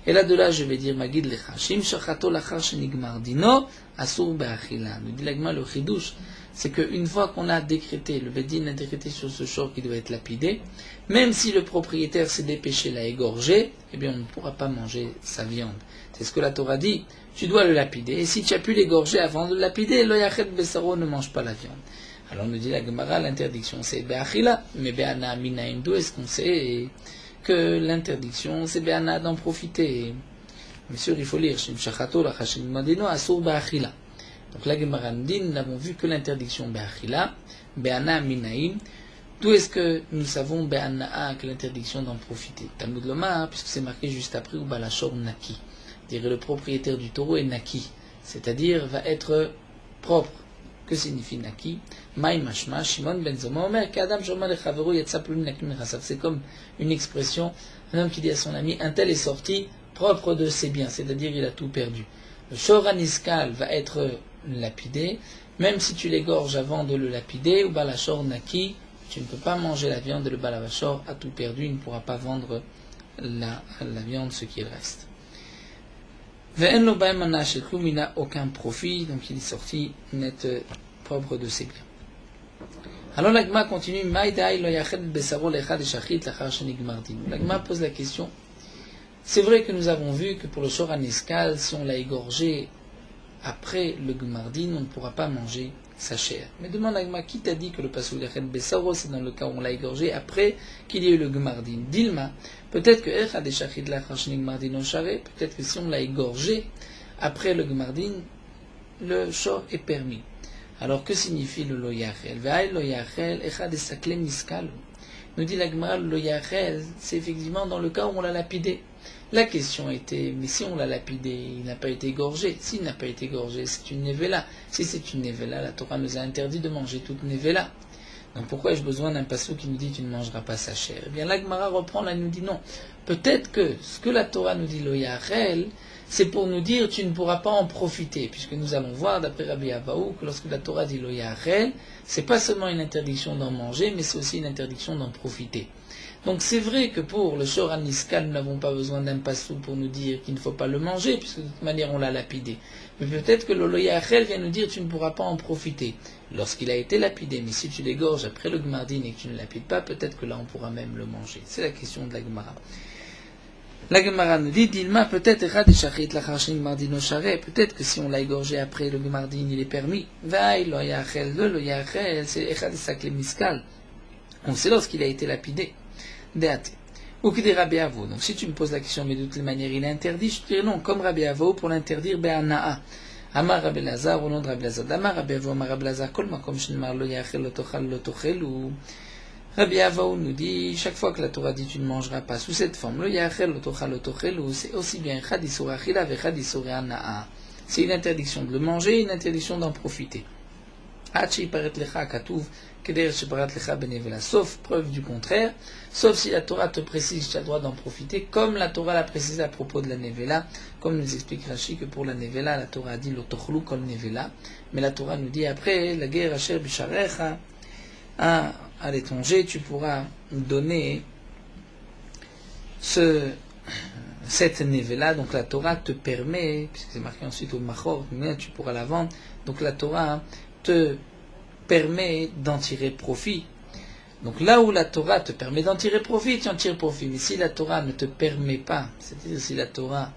Et là de là je vais dire Magid Lecha. Shim Shachato Lachar Shenigmar Dino Asur Be'achila. Nous dit l'agma le Chidush. C'est qu'une fois qu'on a décrété, le Bedin a décrété sur ce shor qui doit être lapidé, même si le propriétaire s'est dépêché l'a égorgé, eh bien on ne pourra pas manger sa viande. C'est ce que la Torah dit, tu dois le lapider, et si tu as pu l'égorger avant de le lapider, lo yachet besaro, ne mange pas la viande. Alors nous dit la Gemara, l'interdiction c'est be'achila, mais be'ana minaim, d'où est-ce qu'on sait que l'interdiction c'est be'ana d'en profiter? Bien sûr, il faut lire Shim Shachato, la Chashim Madino, Asur Ba'achila. Donc la Gemara nous dit, nous n'avons vu que l'interdiction Ba'achila, Be'ana Minaim. D'où est-ce que nous savons Be'ana'a, que l'interdiction d'en profiter? Talmud Lomar, puisque c'est marqué juste après, ou Balashor Naki. Dirait le propriétaire du taureau est Naki, c'est-à-dire va être propre. Que signifie Naki? Maï Mashma, Shimon Ben Zoma Omer, Kadam Shoma Lechavero Yatsa Plum Naki Mechasav. C'est comme une expression, un homme qui dit à son ami, un tel est sorti propre de ses biens, c'est-à-dire il a tout perdu. Le Shoran Iskal va être lapidé, même si tu l'égorges avant de le lapider, ou Balashor Naki, tu ne peux pas manger la viande, et le Balavashor a tout perdu, il ne pourra pas vendre la viande, ce qu'il reste. Ve'en lo ba'em mana shel klum, il n'a aucun profit, donc il est sorti net propre de ses biens. Alors l'agma continue, Maïdaï lo yachel besaro lechad eshachit lachar shenigmar din. L'agma pose la question, c'est vrai que nous avons vu que pour le shoran iskal, si on l'a égorgé après le gmardin, on ne pourra pas manger sa chair. Mais demande à Agma, qui t'a dit que le pasuk lechad besaro, c'est dans le cas où on l'a égorgé après qu'il y ait eu le gmardin? Dilma, peut-être que echad eshachit lachar shenigmar din o share, peut-être que si on l'a égorgé après le gmardin, le shor est permis. Alors que signifie le lo yachel? Ve'ay lo yachel echad esakle miskal. Nous dit l'Agma, le lo yachel, c'est effectivement dans le cas où on l'a lapidé. La question était, mais si on l'a lapidé, il n'a pas été égorgé. S'il n'a pas été égorgé, c'est une nevela. Si c'est une nevela, la Torah nous a interdit de manger toute nevela. Donc pourquoi ai-je besoin d'un passage qui nous dit tu ne mangeras pas sa chair? Eh bien l'Agmara reprend là, il nous dit non. Peut-être que ce que la Torah nous dit lo yachel, c'est pour nous dire tu ne pourras pas en profiter, puisque nous allons voir d'après Rabbi Avaou que lorsque la Torah dit lo yachel, c'est pas seulement une interdiction d'en manger, mais c'est aussi une interdiction d'en profiter. Donc c'est vrai que pour le shoran iskal, nous n'avons pas besoin d'un passou pour nous dire qu'il ne faut pas le manger, puisque de toute manière on l'a lapidé. Mais peut-être que le lo yachel vient nous dire tu ne pourras pas en profiter lorsqu'il a été lapidé. Mais si tu l'égorges après le gmardin et que tu ne lapides pas, peut-être que là on pourra même le manger. C'est la question de la Gemara. La Gemara nous dit, Dilma, peut-être que si on l'a égorgé après le gmardin, il est permis. Vaï, lo yachel, le yachel, c'est echad sakle miskal. On sait lorsqu'il a été lapidé. Deate. Ou qui dit Rabbi Avo. Donc si tu me poses la question, mais de toutes les manières il est interdit, je te dirais non, comme Rabbi Avo pour l'interdire, be'ana'a. Amar Rabbi Lazar, au nom de Rabbi Lazar. Amar Rabbi Avo, Amar Rabbi Lazar, kol makom shenmar lo yachel lo tochel, ou Rabbi Avo nous dit, chaque fois que la Torah dit tu ne mangeras pas sous cette forme, lo yachel lo tochel, ou c'est aussi bien chad isur achila ve chad isur ana'a. C'est une interdiction de le manger, une interdiction d'en profiter. Hachi paret lecha katuv. Sauf preuve du contraire, sauf si la Torah te précise que tu as le droit d'en profiter, comme la Torah l'a précisé à propos de la nevela, comme nous explique Rashi que pour la nevela, la Torah a dit l'otochlu kol nevela, mais la Torah nous dit après, la guerre asher bisharecha, à l'étranger, tu pourras donner cette nevela, donc la Torah te permet, puisque c'est marqué ensuite au machor, mais tu pourras la vendre, donc la Torah te permet d'en tirer profit. Donc là où la Torah te permet d'en tirer profit, tu en tires profit. Mais si la Torah ne te permet pas, c'est-à-dire si la Torah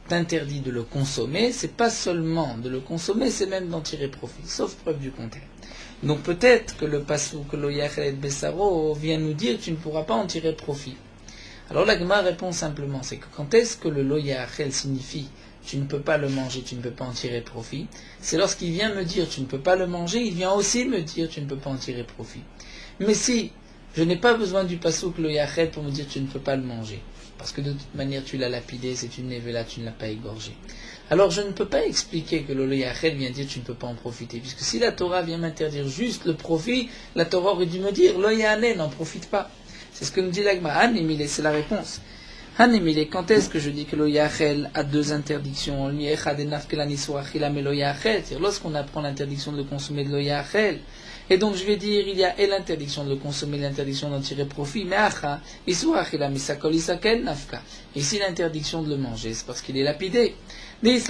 t'interdit de le consommer, c'est pas seulement de le consommer, c'est même d'en tirer profit, sauf preuve du contraire. Donc peut-être que le passou, que lo yachel besaro vient nous dire que tu ne pourras pas en tirer profit. Alors la Gemara répond simplement, c'est que quand est-ce que le lo yachel signifie tu ne peux pas le manger, tu ne peux pas en tirer profit, c'est lorsqu'il vient me dire tu ne peux pas le manger, il vient aussi me dire tu ne peux pas en tirer profit. Mais si je n'ai pas besoin du pasouk lo yachel pour me dire tu ne peux pas le manger, parce que de toute manière tu l'as lapidé, c'est une nevela, tu ne l'as pas égorgé, alors je ne peux pas expliquer que le lo yachel vient dire tu ne peux pas en profiter, puisque si la Torah vient m'interdire juste le profit, la Torah aurait dû me dire lo yachel, n'en profite pas. C'est ce que nous dit l'Agma. Hanemile, c'est la réponse. Hanemile, quand est-ce que je dis que lo yachel a deux interdictions? C'est-à-dire lorsqu'on apprend l'interdiction de consommer de lo yachel, et donc je vais dire il y a et l'interdiction de le consommer, l'interdiction d'en tirer profit, mais ici l'interdiction de le manger, c'est parce qu'il est lapidé. Et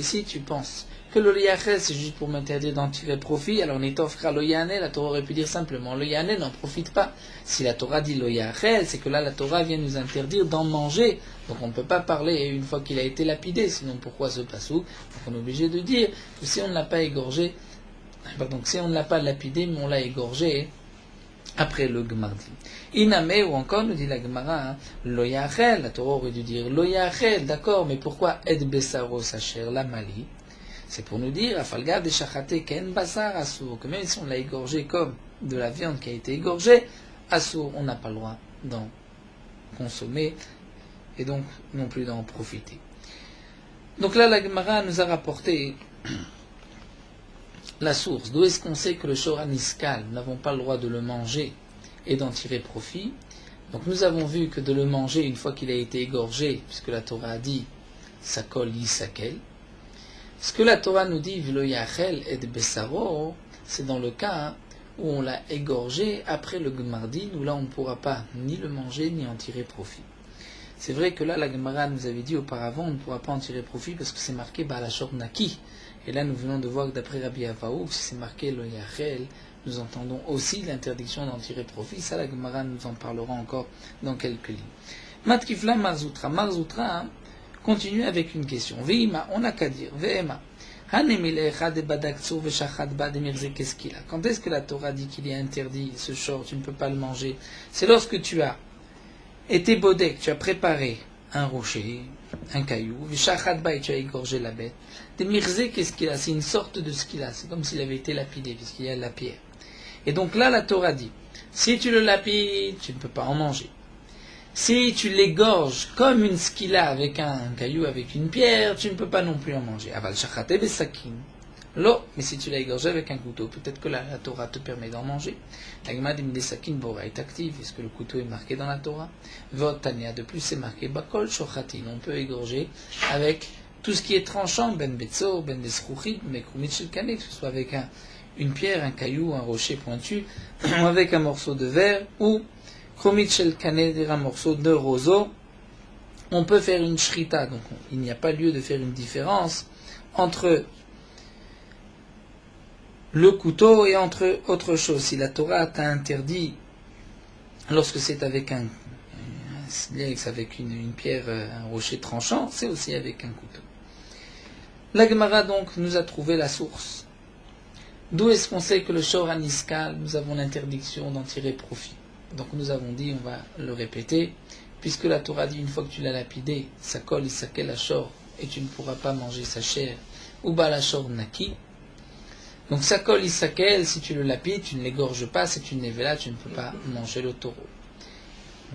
si tu penses que le yachel c'est juste pour m'interdire d'en tirer profit, alors netofra lo yane, la Torah aurait pu dire simplement lo yane, n'en profite pas. Si la Torah dit lo yachel, c'est que là la Torah vient nous interdire d'en manger, donc on ne peut pas parler une fois qu'il a été lapidé, sinon pourquoi ce passou? Donc on est obligé de dire que si on ne l'a pas égorgé, pardon, si on ne l'a pas lapidé, mais on l'a égorgé après le gmardin. Iname, ou encore, nous dit la Gemara, lo yachel, la Torah aurait dû dire lo yachel, d'accord, mais pourquoi et besaro sacher la mali? C'est pour nous dire, afalga de shachate ken basar assour, que même si on l'a égorgé comme de la viande qui a été égorgée, assour, on n'a pas le droit d'en consommer et donc non plus d'en profiter. Donc là, la Gemara nous a rapporté la source. D'où est-ce qu'on sait que le shor aniskal, nous n'avons pas le droit de le manger et d'en tirer profit? Donc nous avons vu que de le manger une fois qu'il a été égorgé, puisque la Torah a dit sakol yisakel, ce que la Torah nous dit v'lo yachel et besaro, c'est dans le cas où on l'a égorgé après le Gmardin, où là on ne pourra pas ni le manger ni en tirer profit. C'est vrai que là la Gemara nous avait dit auparavant on ne pourra pas en tirer profit parce que c'est marqué Balashor Naki. Et là nous venons de voir que d'après Rabbi Avaou, si c'est marqué lo yachel, nous entendons aussi l'interdiction d'en tirer profit. Ça la Gemara nous en parlera encore dans quelques lignes. Matkifla Marzoutra. Marzoutra continue avec une question. Veima, on n'a qu'à dire. Veima. Quand est-ce que la Torah dit qu'il est interdit ce shor, tu ne peux pas le manger? C'est lorsque tu as été bodek, tu as préparé un rocher, un caillou, et tu as égorgé la bête. Des mirze, qu'est-ce qu'il a? C'est une sorte de ce qu'il a. C'est comme s'il avait été lapidé, puisqu'il y a de la pierre. Et donc là, la Torah dit, si tu le lapides, tu ne peux pas en manger. Si tu l'égorges comme une skila avec un caillou, avec une pierre, tu ne peux pas non plus en manger. Aval shachate besakin. Lo, mais si tu l'as égorgé avec un couteau, peut-être que là, la Torah te permet d'en manger. La Gemara dit besakin bora est active, est-ce que le couteau est marqué dans la Torah? Votania, de plus c'est marqué bakol shochatin. On peut égorger avec tout ce qui est tranchant, ben betzor, ben besruchit, mekrumit shilkane, que ce soit avec une pierre, un caillou, un rocher pointu, ou avec un morceau de verre, ou krumit shilkane, un morceau de roseau. On peut faire une shrita, donc il n'y a pas lieu de faire une différence entre le couteau et entre autre chose. Si la Torah t'a interdit, lorsque c'est avec avec une pierre, un rocher tranchant, c'est aussi avec un couteau. La Gemara donc nous a trouvé la source. D'où est-ce qu'on sait que le shor aniskal, nous avons l'interdiction d'en tirer profit? Donc nous avons dit, on va le répéter, puisque la Torah dit une fois que tu l'as lapidé, sakol isakel ashor, et tu ne pourras pas manger sa chair, ou balashor naki. Donc sakol isakel, si tu le lapides, tu ne l'égorges pas, c'est une nevela, tu ne peux pas manger le taureau.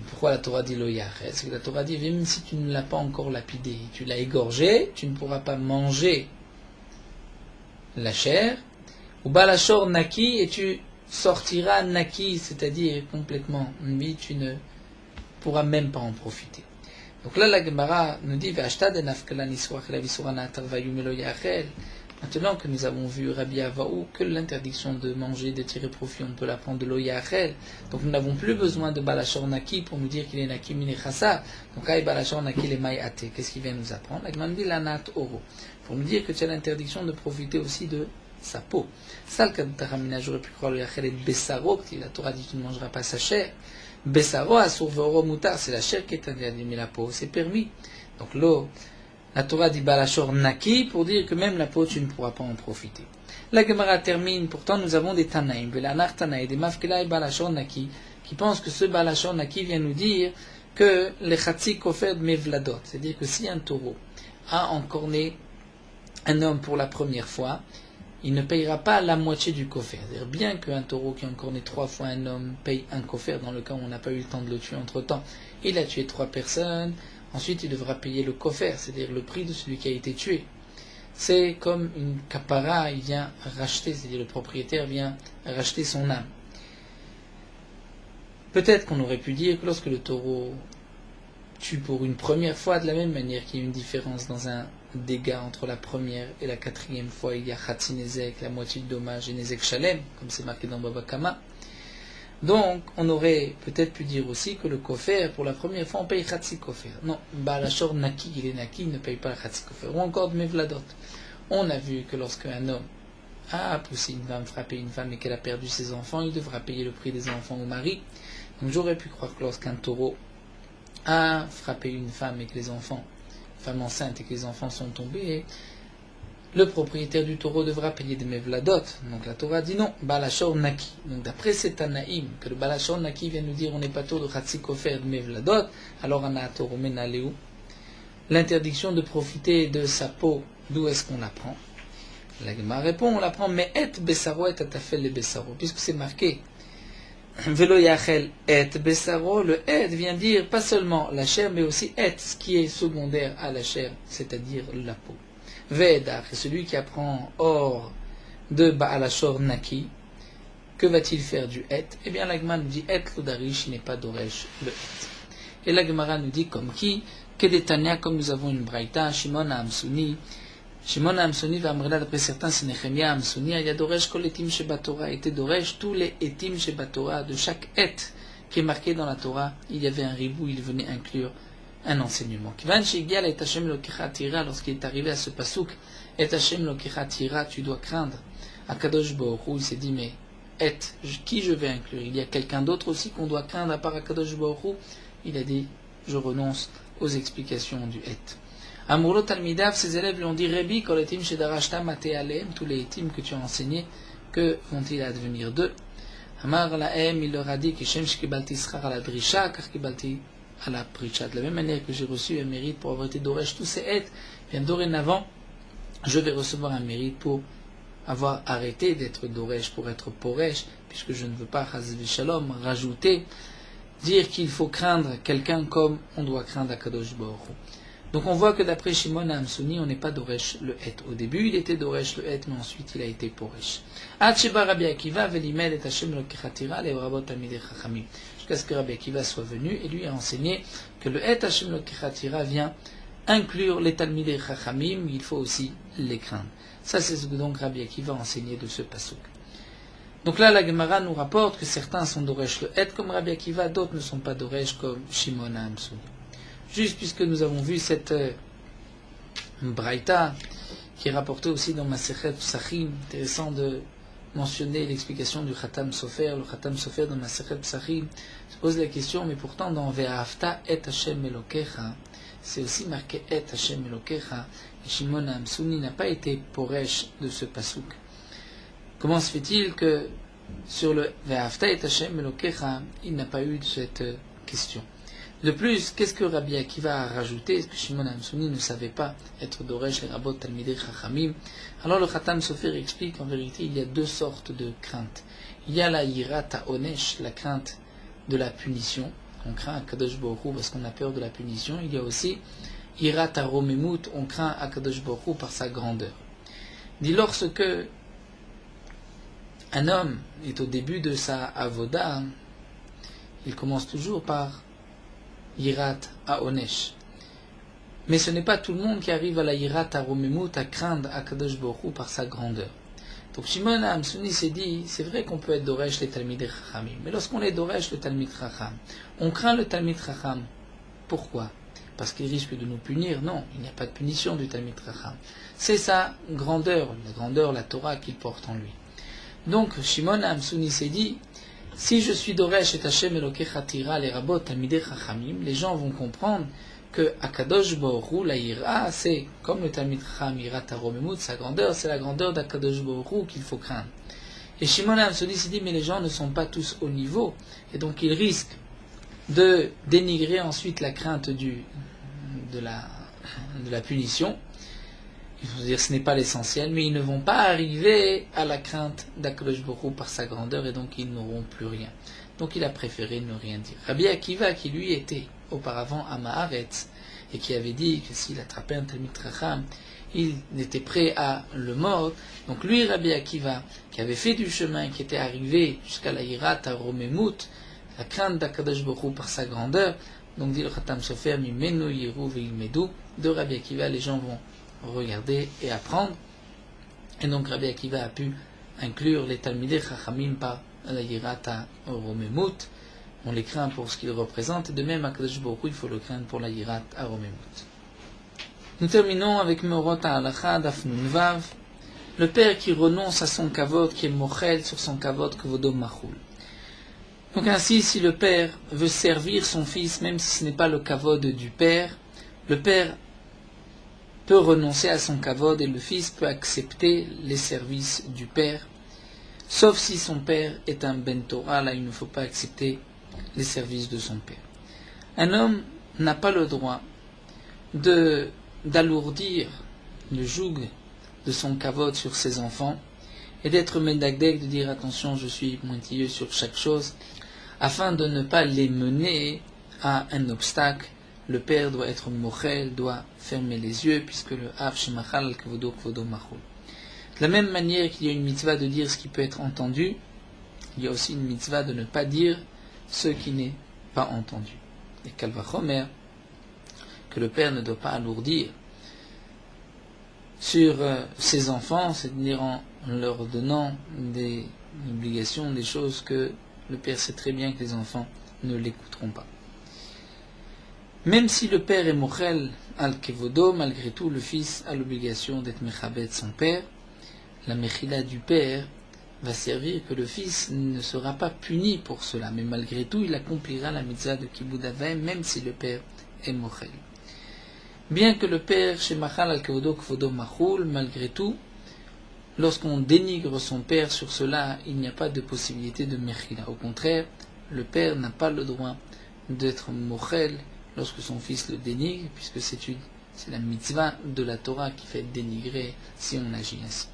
Pourquoi la Torah dit lo yachel? C'est que la Torah dit, même si tu ne l'as pas encore lapidé, tu l'as égorgé, tu ne pourras pas manger la chair, ou balashor naki, et tu sortiras naki, c'est-à-dire complètement mi, tu ne pourras même pas en profiter. Donc là, la Gemara nous dit, maintenant que nous avons vu Rabbi Avaou que l'interdiction de manger, de tirer profit, on peut la prendre de lo yachel. Donc nous n'avons plus besoin de balashor naki pour nous dire qu'il est naki minechasa. Donc aïe balashor naki les maï ate. Qu'est-ce qu'il vient nous apprendre? La Gemara nous dit lanat oro. Pour nous dire que tu as l'interdiction de profiter aussi de sa peau. Ça, le Kadtaramina, j'aurais pu croire le yachel et bessaro, la Torah dit tu ne mangeras pas sa chair. Bessaro, asur voro mutar, c'est la chair qui est interdite, mais la peau, c'est permis. Donc l'eau. La Torah dit balashor naki pour dire que même la peau tu ne pourras pas en profiter. La Gemara termine, pourtant nous avons des Tanaïm, Velanar Tanaï, des Mafkela et balashor naki, qui pensent que ce balashor naki vient nous dire que les chatzi kofer de mevladot, c'est-à-dire que si un taureau a encorné un homme pour la première fois, il ne payera pas la moitié du kofer. C'est-à-dire bien qu'un taureau qui a encorné 3 fois un homme paye un kofer, dans le cas où on n'a pas eu le temps de le tuer entre temps, il a tué 3 personnes. Ensuite, il devra payer le kofer, c'est-à-dire le prix de celui qui a été tué. C'est comme une kapara, il vient racheter, c'est-à-dire le propriétaire vient racheter son âme. Peut-être qu'on aurait pu dire que lorsque le taureau tue pour une première fois, de la même manière qu'il y a une différence dans un dégât entre la première et la 4e fois, il y a Khatsi Nezek, la moitié du dommage, et Nezek Shalem, comme c'est marqué dans Baba Kama. Donc, on aurait peut-être pu dire aussi que le kofer, pour la première fois, on paye Khatsi kofer. Non, balashor naki, il est naki, il ne paye pas la Khatsi kofer. Ou encore de mevladot. On a vu que lorsque un homme a poussé une femme, frappé une femme et qu'elle a perdu ses enfants, il devra payer le prix des enfants au mari. Donc j'aurais pu croire que lorsqu'un taureau a frappé une femme et que les enfants, femme enceinte et que les enfants sont tombés, le propriétaire du taureau devra payer des mevladot. Donc la Torah dit non, balachor naki. Donc d'après cet anaïm, que le balachor naki vient nous dire on n'est pas tôt de chatzikofer de mevladot, alors on a taureau menaleu. L'interdiction de profiter de sa peau, d'où est-ce qu'on l'apprend? La Gemara répond, on l'apprend mais et besaro et atafel le besaro, puisque c'est marqué velo yachel et besaro, le et vient dire pas seulement la chair, mais aussi et, ce qui est secondaire à la chair, c'est-à-dire la peau. Vedar, et celui qui apprend hors de Baalachor Naki, que va-t-il faire du et? Eh bien, la Gemara nous dit et l'odarish, il n'est pas d'oresh le et. Et la Gemara nous dit comme qui? Kedetania, comme nous avons une braïta, Shimon Amsuni. Shimon Amsuni va amrela d'après certains, c'est Nechemia Amsuni, il y a d'oresh kol etim sheba Torah, était d'oresh tous les etim sheba Torah, de chaque et qui est marqué dans la Torah, il y avait un ribou, il venait inclure un enseignement. Lorsqu'il est arrivé à ce pasouk, et Hashem lokecha tira, tu dois craindre. Akadosh Baruch Hu, il s'est dit, mais qui je vais inclure? Il y a quelqu'un d'autre aussi qu'on doit craindre à part Akadosh Baruch Hu? Il a dit, je renonce aux explications du et. Amurlo Talmidav, ses élèves lui ont dit, Rebi, kol etim shedarashta mate alem, tous les etim que tu as enseignés, que vont-ils advenir d'eux? Amar lahem, il leur a dit, Kishem shkibalti schar ala drisha, car kibalti à la pricha. De la même manière que j'ai reçu un mérite pour avoir été d'oresh tous ces aides, bien dorénavant, je vais recevoir un mérite pour avoir arrêté d'être d'oresh, pour être poresh, puisque je ne veux pas, chazvi shalom, rajouter, dire qu'il faut craindre quelqu'un comme on doit craindre Akadosh Baruch Hu. Donc on voit que d'après Shimon Amsuni, on n'est pas d'oresh le et. Au début, il était d'oresh le et, mais ensuite il a été poresh. Ad sheba Rabbi Akiva velimel et Hashem lokechatira le rabot talmidei chachamim. Jusqu'à ce que Rabbi Akiva soit venu et lui a enseigné que le et Hashem lokechatira vient inclure les talmidei chachamim, il faut aussi les craindre. Ça c'est ce que donc Rabbi Akiva a enseigné de ce pasuk. Donc là, la Gemara nous rapporte que certains sont d'oresh le et comme Rabbi Akiva, d'autres ne sont pas d'oresh comme Shimon Amsuni. Juste puisque nous avons vu cette braïta qui est rapportée aussi dans Masechet Psachim, intéressant de mentionner l'explication du Khatam Sofer. Le Khatam Sofer dans Masechet Psachim se pose la question, mais pourtant dans Ve'ahavta et Hashem Elokecha, c'est aussi marqué et Hashem Elokecha, et Shimon Amsuni n'a pas été poresh de ce pasouk. Comment se fait-il que sur le Ve'ahavta et Hashem Elokecha, il n'a pas eu cette question? De plus, qu'est-ce que Rabbi Akiva a rajouté? Est-ce que Shimon Amsuni ne savait pas être d'oresh les rabot talmidei chachamim? Alors le Khatam Sofer explique qu'en vérité il y a deux sortes de craintes. Il y a la yirat ha'onesh, la crainte de la punition. On craint Akadosh Baruch Hu parce qu'on a peur de la punition. Il y a aussi yirat ha'romemut, on craint Akadosh Baruch Hu par sa grandeur. Dit lorsque un homme est au début de sa avoda, il commence toujours par Yirat Ha'onesh. Mais ce n'est pas tout le monde qui arrive à la Yirat Ha'romemut, à craindre Akadosh Baruch Hu par sa grandeur. Donc Shimon Amsuni s'est dit, c'est vrai qu'on peut être d'oresh les Talmidei Chachamim, mais lorsqu'on est d'oresh le Talmid Chacham, on craint le Talmid Chacham. Pourquoi? Parce qu'il risque de nous punir? Non, il n'y a pas de punition du Talmid Chacham. C'est sa grandeur, la Torah qu'il porte en lui. Donc Shimon Amsuni s'est dit, si je suis d'oresh et Hashem Elokecha tira les rabot talmidei chachamim, les gens vont comprendre que Akadosh Baruch Hu, la ira, c'est comme le Talmid Chacham yirat ha'romemut, sa grandeur, c'est la grandeur d'Akadosh Baruch Hu qu'il faut craindre. Et Shimon Amsuni s'est dit, mais les gens ne sont pas tous au niveau, et donc ils risquent de dénigrer ensuite la crainte de la punition. Il faut dire que ce n'est pas l'essentiel, mais ils ne vont pas arriver à la crainte d'Akadosh Baruch Hu par sa grandeur, et donc ils n'auront plus rien. Donc il a préféré ne rien dire. Rabbi Akiva, qui lui était auparavant à Ma'aretz, et qui avait dit que s'il attrapait un Talmid Chacham, il était prêt à le mordre. Donc lui, Rabbi Akiva, qui avait fait du chemin, qui était arrivé jusqu'à la Yirat Ha'romemut, la crainte d'Akadosh Baruch Hu par sa grandeur, donc dit le Khatam Sofer, Mimenu Yiru Ve'ilmedu, de Rabbi Akiva, les gens vont regarder et apprendre. Et donc Rabbi Akiva a pu inclure les Talmidei Chachamim par la Yirat Ha'romemut. On les craint pour ce qu'ils représentent, et de même Akadosh Baruch Hu, il faut le craindre pour la Yirat Ha'romemut. Nous terminons avec Meorot Ha'alacha Daf Nun Vav, le père qui renonce à son kavod, qui est mochel sur son kavod kvodo machul. Donc ainsi, si le père veut servir son fils, même si ce n'est pas le kavod du père, le père peut renoncer à son kavod et le fils peut accepter les services du père, sauf si son père est un ben Torah, là il ne faut pas accepter les services de son père. Un homme n'a pas le droit d'alourdir le joug de son kavod sur ses enfants et d'être médagdeg, de dire attention je suis pointilleux sur chaque chose, afin de ne pas les mener à un obstacle. Le père doit être mochel, doit fermer les yeux, puisque le av shemachal kvodo kvodo machol. De la même manière qu'il y a une mitzvah de dire ce qui peut être entendu, il y a aussi une mitzvah de ne pas dire ce qui n'est pas entendu. Et kalvachomer, que le père ne doit pas alourdir sur ses enfants, c'est-à-dire en leur donnant des obligations, des choses que le père sait très bien que les enfants ne l'écouteront pas. Même si le père est mochel al-kevodo, malgré tout le fils a l'obligation d'être mechabed son père. La mechila du père va servir que le fils ne sera pas puni pour cela, mais malgré tout il accomplira la mitzvah de kibud avim, même si le père est mochel. Bien que le père chez machal al-kevodo kvodo machul, malgré tout, lorsqu'on dénigre son père sur cela, il n'y a pas de possibilité de mechila. Au contraire, le père n'a pas le droit d'être mochel lorsque son fils le dénigre, puisque c'est la mitzvah de la Torah qui fait dénigrer si on agit ainsi.